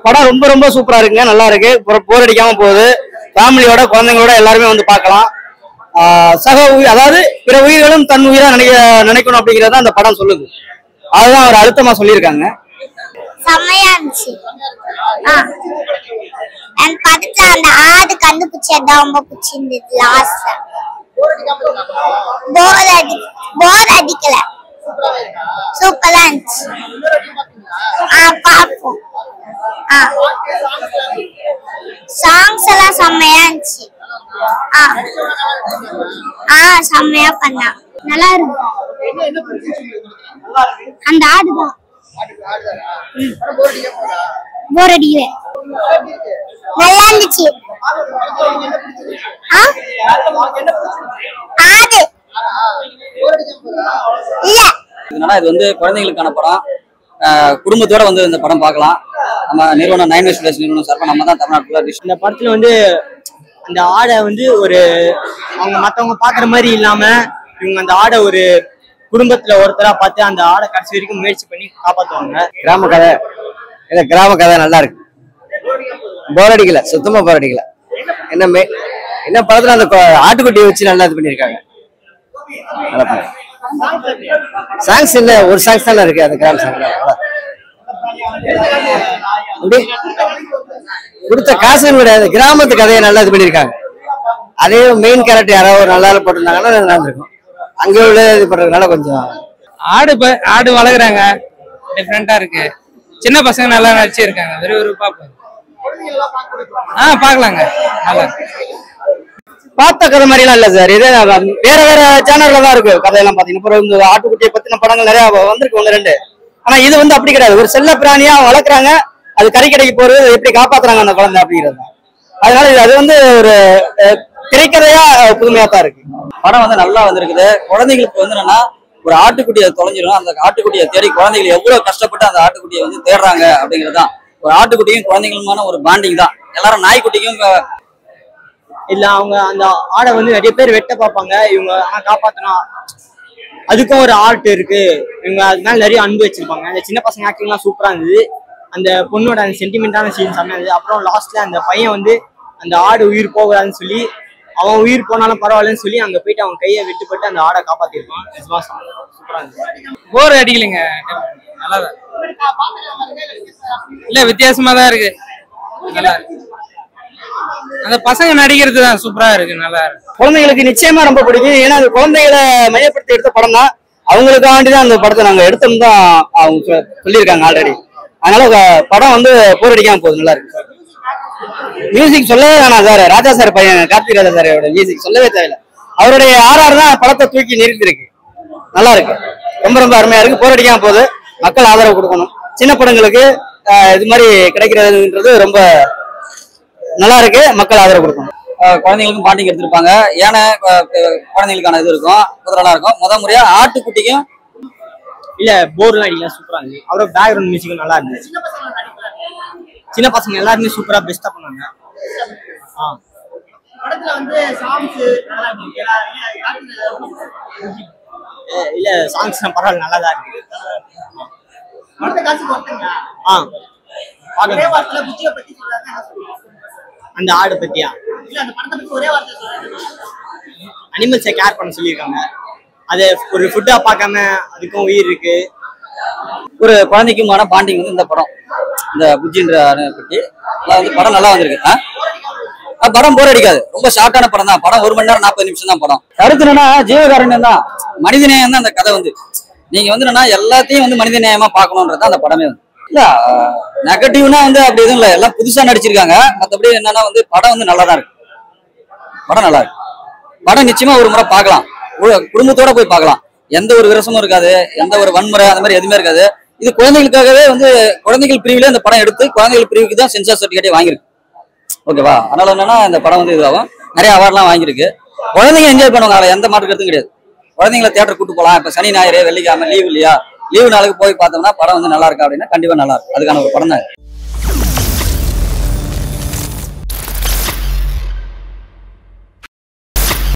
படம் ரொம்ப ரொம்ப சூப்பரா இருக்குங்க, நல்லா இருக்கு, போர் அடிக்காம போகுது. ஃபேமிலியோட குழந்தைங்களோட எல்லாருமே வந்து பார்க்கலாம். சக உயிர், அதாவது பிற உயிர்களும் தன் உயிரா நினைக்கணும் அப்படிங்கறத அந்த படம் சொல்லுது. அதுதான் அவர் அழுத்தமா சொல்லியிருக்காங்க. செம்மையா இருந்துச்சு. எனக்கு படத்துல அந்த ஆடு கண்டுபிடிச்சதான் ரொம்ப பிடிச்சிருந்தது. லாஸ்ட்ல போர் அடிக்கல, சூப்பரா இருந்துச்சு. பாப்போம். சாங்ஸ் எல்லாம் செம்மையா இருந்துச்சு. செம்மையா பண்ணா, நல்லா இருக்கு. அந்த ஆடுதான் போர் அடிக்கல, நல்லா இருந்துச்சு. ஆடு இல்ல, இது வந்து குழந்தைகளுக்கான படம். குடும்பத்தோட வந்து இந்த படம் பார்க்கலாம். நம்ம நிறுவனம் 9 West Village நிறுவனம் சார்பா நம்ம தான் தமிழ்நாட்டுல இந்த படத்துல வந்து அந்த ஆடை வந்து ஒரு அவங்க மத்தவங்க பாக்குற மாதிரி இல்லாம இவங்க அந்த ஆடை ஒரு குடும்பத்துல ஒருத்தரா பார்த்து அந்த ஆடை கடைசி வரைக்கும் முயற்சி பண்ணி காப்பாத்துவாங்க. கிராம கதை, இந்த கிராம கதை நல்லா இருக்கு, போர் அடிக்கல, சுத்தமா போர் அடிக்கல. என்ன படத்துல அந்த ஆட்டுக்குட்டியை வச்சு நல்லா இது பண்ணிருக்காங்க. சாங்ஸ் இல்ல, ஒரு சாங்ஸ் தான் இருக்கு அந்த கிராம சாங். கொடுத்த காசு கிடையாது, கிராமத்து கதையை நல்லா இது பண்ணிருக்காங்க. அதே மெயின் கேரக்டர் யாராவது நல்லா போட்டிருந்தாங்கன்னா நல்லா இருந்திருக்கும். அங்க உள்ள இது பண்றதுனால கொஞ்சம் ஆடு வளர்க்குறாங்க, டிஃப்ரெண்டா இருக்கு. சின்ன பசங்க நல்லா நடிச்சிருக்காங்க, விறுவிறுப்பா பாக்கலாங்க. நல்லா பார்த்த கதை மாதிரி எல்லாம் இல்ல சார், இதே வேற வேற சேனல்ல தான் இருக்கு கதையெல்லாம் பாத்தீங்கன்னா. இந்த ஆட்டுக்குட்டியை பத்தின படங்கள் நிறைய வந்திருக்கு, 1 2. ஆனா இது வந்து அப்படி கிடையாது. ஒரு செல்ல பிராணியா வளர்க்குறாங்க, அது கறிக்கடைக்கு போறது, எப்படி காப்பாத்துறாங்க அந்த குழந்தை அப்படிங்கிறது. அதனால அது வந்து ஒரு திரைக்கதையா புதுமையா தான் இருக்கு. படம் வந்து நல்லா வந்திருக்குது. குழந்தைகளுக்கு வந்து என்னன்னா, ஒரு ஆட்டுக்குட்டியை தொலைஞ்சிடும், அந்த ஆட்டுக்குட்டியை தேடி குழந்தைகள் எவ்வளவு கஷ்டப்பட்டு அந்த ஆட்டுக்குட்டியை வந்து தேடுறாங்க அப்படிங்கிறதுதான். ஒரு ஆட்டுக்குட்டியும் குழந்தைகளுமான ஒரு பாண்டிங் தான். எல்லாரும் நாய்க்குட்டிக்கும் இல்ல, அவங்க அந்த ஆடை வந்து நிறைய பேர் வெட்ட பார்ப்பாங்க, இவங்க ஆனா காப்பாத்தணும். அதுக்கும் ஒரு ஆர்ட் இருக்கு, இவங்க அதனால நிறைய அன்பு வச்சிருப்பாங்க. அந்த சின்ன பசங்க ஆக்டிங்லாம் சூப்பரா இருந்தது. அந்த பொண்ணோட அந்த சென்டிமெண்டான சீன் செம்மையா இருந்தது. அப்புறம் லாஸ்ட்ல அந்த பையன் வந்து அந்த ஆடு உயிர் போகாதுன்னு சொல்லி, அவன் உயிர் போனாலும் பரவாயில்லன்னு சொல்லி அங்க போயிட்டு அவன் கையை வெட்டுப்பட்டு அந்த ஆடை காப்பாத்திருப்பான். சூப்பரா இருந்துச்சு. போர் அடிக்கலைங்க, நல்லாதான். இல்ல, வித்தியாசமா தான் இருக்கு, நல்லா இருக்கு. அந்த பசங்க நடிக்கிறது தான் சூப்பரா இருக்கு, நல்லா இருக்கு. குழந்தைகளுக்கு நிச்சயமா ரொம்ப பிடிக்கும். ஏன்னா அது குழந்தைகளை மையப்படுத்தி எடுத்த படம் தான். அவங்களுக்காண்டிதான் அந்த படத்தை நாங்க எடுத்தோம் தான் அவங்க சொல்லியிருக்காங்க ஆல்ரெடி. அதனால படம் வந்து போர் அடிக்காம போகுது, நல்லா இருக்கு. மியூசிக் சொல்லவே வேணாம் சார், ராஜா சார் பையன் கார்த்திக் ராஜா சார் மியூசிக் சொல்லவே தேவையில்லை. அவருடைய ஆர்ஆர் தான் படத்தை தூக்கி நிறுத்திருக்கு, நல்லா இருக்கு, ரொம்ப ரொம்ப அருமையா இருக்கு. போர் அடிக்காம போகுது, மக்கள் ஆதரவு கொடுக்கணும். சின்ன படங்களுக்கு இது மாதிரி கிடைக்கிறதுன்றது ரொம்ப நல்லா இருக்கு, மக்கள் ஆதரவு கொடுக்கணும். குழந்தைங்களுக்கும் பாண்டிங் எடுத்திருப்பாங்க. ஏன்னா குழந்தைங்களுக்கான இது இருக்கும், குதிரலாம் இருக்கும். முறையா ஆட்டுக்குட்டிக்கும் இல்ல போர்லாம் அடிக்கலாம், சூப்பரா இருந்துச்சு. அவரோட பேக்ரவுண்ட் மியூசிக்கும் நல்லா இருந்துச்சு. சின்ன பசங்க எல்லாருமே சூப்பரா பெஸ்டா பண்ணாங்க. இல்ல, சாங்ஸ் பரவாயில்ல, நல்லா தான் இருக்கு. அந்த ஆடு பத்தியா அனிமல்ஸை கேர் பண்ண சொல்லியிருக்காங்க. அது ஒரு ஃபுட்டா பார்க்காம அதுக்கும் உயிர் இருக்கு. ஒரு குழந்தைக்குமான பாண்டிங் வந்து இந்த படம், இந்த புஜ்ஜின்ற பற்றி வந்து படம் நல்லா வந்திருக்கு. படம் போர் அடிக்காது, ரொம்ப ஷார்ட்டான படம் தான். படம் 1 மணி நேரம் 40 நிமிஷம் தான் படம். கருத்து என்னன்னா, ஜீவகாருண்யம் தான், மனிதநேயம் தான் அந்த கதை வந்து. நீங்க வந்து என்னன்னா எல்லாத்தையும் வந்து மனிதநேயமா பார்க்கணும்ன்றது அந்த படமே வந்து. இல்ல நெகட்டிவ்னா வந்து அப்படி எதுவும் இல்லை, எல்லாம் புதுசா நடிச்சிருக்காங்க. மற்றபடி என்னன்னா வந்து படம் வந்து நல்லா தான் இருக்கு, படம் நல்லா இருக்கு. படம் நிச்சயமா ஒரு முறை பார்க்கலாம், குடும்பத்தோட போய் பார்க்கலாம். எந்த ஒரு விரசமும் இருக்காது, எந்த ஒரு வன்முறை அந்த மாதிரி எதுவுமே இருக்காது. இது குழந்தைகளுக்காகவே வந்து குழந்தைகள் பிரிவுல இந்த படம் எடுத்து குழந்தைகள் பிரிவுக்கு தான் சென்சார் சர்டிஃபிகேட்டே வாங்கியிருக்கு. ஓகேவா? அதனால என்னன்னா இந்த படம் வந்து இதுவாகும், நிறைய அவார்ட்லாம் வாங்கியிருக்கு. குழந்தைங்க என்ஜாய் பண்ணுவாங்க, அதில் எந்த மாற்று கருத்தும் கிடையாது. குழந்தைங்களை தியேட்டர் கூட்டு போகலாம். இப்போ சனி ஞாயிறு வெள்ளிக்கிழமை லீவ் இல்லையா, லீவு நாளுக்கு போய் பார்த்தோம்னா படம் வந்து நல்லா இருக்கா அப்படின்னா கண்டிப்பா நல்லா இருக்கும். அதுக்கான ஒரு படம் தான்.